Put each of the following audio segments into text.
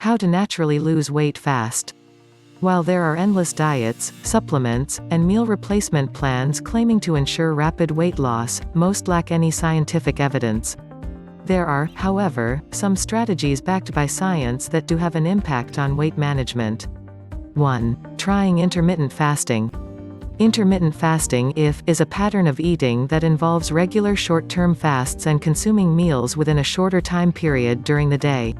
How to naturally lose weight fast. While there are endless diets, supplements, and meal replacement plans claiming to ensure rapid weight loss, most lack any scientific evidence. There are, however, some strategies backed by science that do have an impact on weight management. 1. Trying intermittent fasting. Intermittent fasting is a pattern of eating that involves regular short-term fasts and consuming meals within a shorter time period during the day.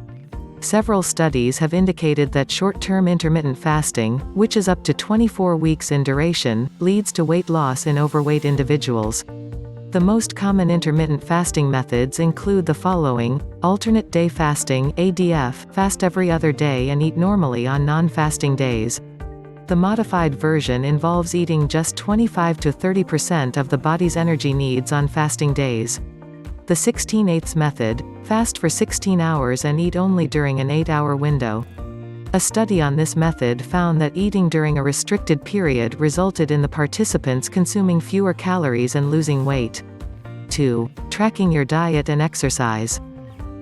Several studies have indicated that short-term intermittent fasting, which is up to 24 weeks in duration, leads to weight loss in overweight individuals. The most common intermittent fasting methods include the following: alternate day fasting (ADF), fast every other day and eat normally on non-fasting days. The modified version involves eating just 25 to 30% of the body's energy needs on fasting days. The 16/8 method, fast for 16 hours and eat only during an 8-hour window. A study on this method found that eating during a restricted period resulted in the participants consuming fewer calories and losing weight. 2. Tracking your diet and exercise.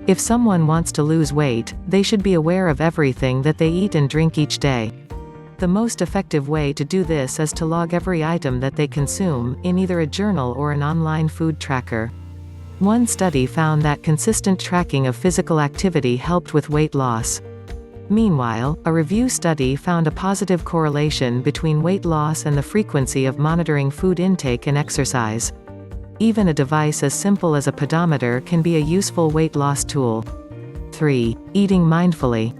If someone wants to lose weight, they should be aware of everything that they eat and drink each day. The most effective way to do this is to log every item that they consume, in either a journal or an online food tracker. One study found that consistent tracking of physical activity helped with weight loss. Meanwhile, a review study found a positive correlation between weight loss and the frequency of monitoring food intake and exercise. Even a device as simple as a pedometer can be a useful weight loss tool. 3. Eating mindfully.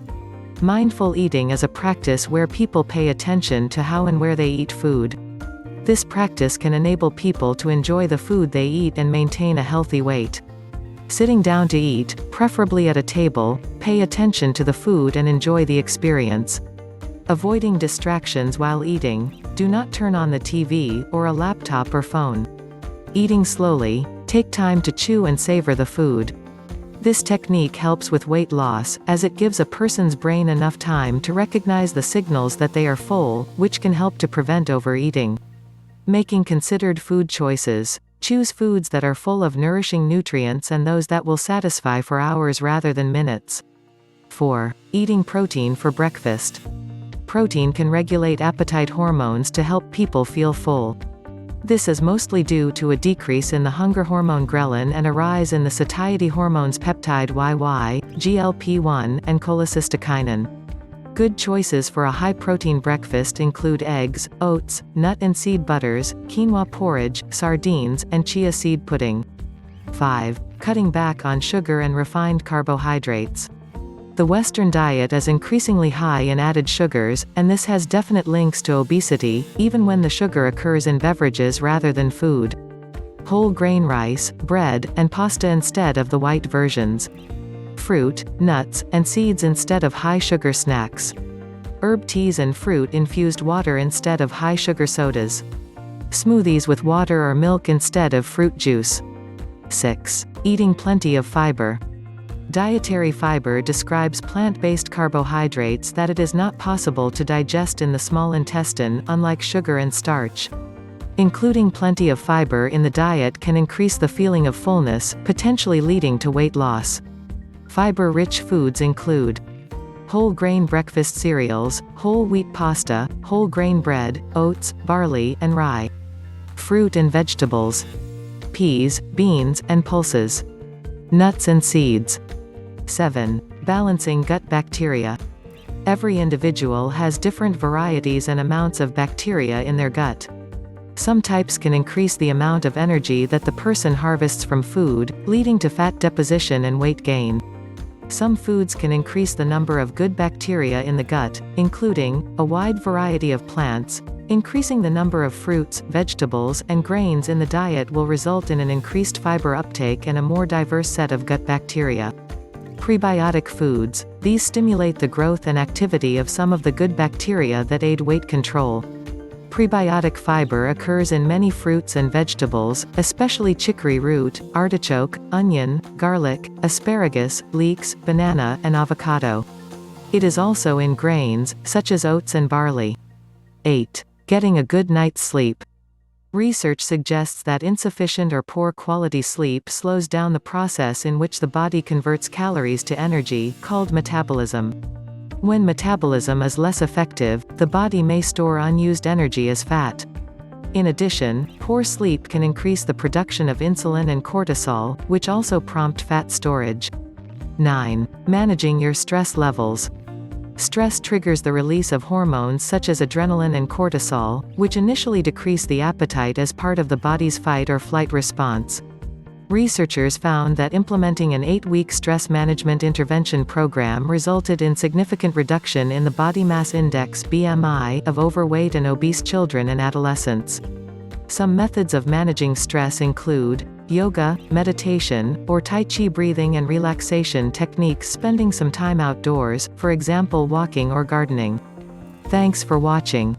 Mindful eating is a practice where people pay attention to how and where they eat food. This practice can enable people to enjoy the food they eat and maintain a healthy weight. Sitting down to eat, preferably at a table, pay attention to the food and enjoy the experience. Avoiding distractions while eating, do not turn on the TV, or a laptop or phone. Eating slowly, take time to chew and savor the food. This technique helps with weight loss, as it gives a person's brain enough time to recognize the signals that they are full, which can help to prevent overeating. Making considered food choices. Choose foods that are full of nourishing nutrients and those that will satisfy for hours rather than minutes. 4. Eating protein for breakfast. Protein can regulate appetite hormones to help people feel full. This is mostly due to a decrease in the hunger hormone ghrelin and a rise in the satiety hormones peptide YY, GLP-1, and cholecystokinin. Good choices for a high-protein breakfast include eggs, oats, nut and seed butters, quinoa porridge, sardines, and chia seed pudding. 5. Cutting back on sugar and refined carbohydrates. The Western diet is increasingly high in added sugars, and this has definite links to obesity, even when the sugar occurs in beverages rather than food. Whole grain rice, bread, and pasta instead of the white versions. Fruit, nuts, and seeds instead of high-sugar snacks. Herb teas and fruit-infused water instead of high-sugar sodas. Smoothies with water or milk instead of fruit juice. 6. Eating plenty of fiber. Dietary fiber describes plant-based carbohydrates that it is not possible to digest in the small intestine, unlike sugar and starch. Including plenty of fiber in the diet can increase the feeling of fullness, potentially leading to weight loss. Fiber-rich foods include whole grain breakfast cereals, whole wheat pasta, whole grain bread, oats, barley, and rye. Fruit and vegetables. Peas, beans, and pulses. Nuts and seeds. 7. Balancing gut bacteria. Every individual has different varieties and amounts of bacteria in their gut. Some types can increase the amount of energy that the person harvests from food, leading to fat deposition and weight gain. Some foods can increase the number of good bacteria in the gut, including a wide variety of plants. Increasing the number of fruits, vegetables, and grains in the diet will result in an increased fiber uptake and a more diverse set of gut bacteria. Prebiotic foods. These stimulate the growth and activity of some of the good bacteria that aid weight control. Prebiotic fiber occurs in many fruits and vegetables, especially chicory root, artichoke, onion, garlic, asparagus, leeks, banana, and avocado. It is also in grains, such as oats and barley. 8. Getting a good night's sleep. Research suggests that insufficient or poor quality sleep slows down the process in which the body converts calories to energy, called metabolism. When metabolism is less effective, the body may store unused energy as fat. In addition, poor sleep can increase the production of insulin and cortisol, which also prompt fat storage. 9. Managing your stress levels. Stress triggers the release of hormones such as adrenaline and cortisol, which initially decrease the appetite as part of the body's fight or flight response. Researchers found that implementing an 8-week stress management intervention program resulted in significant reduction in the body mass index (BMI) of overweight and obese children and adolescents. Some methods of managing stress include yoga, meditation, or Tai Chi breathing and relaxation techniques, spending some time outdoors, for example walking or gardening. Thanks for watching.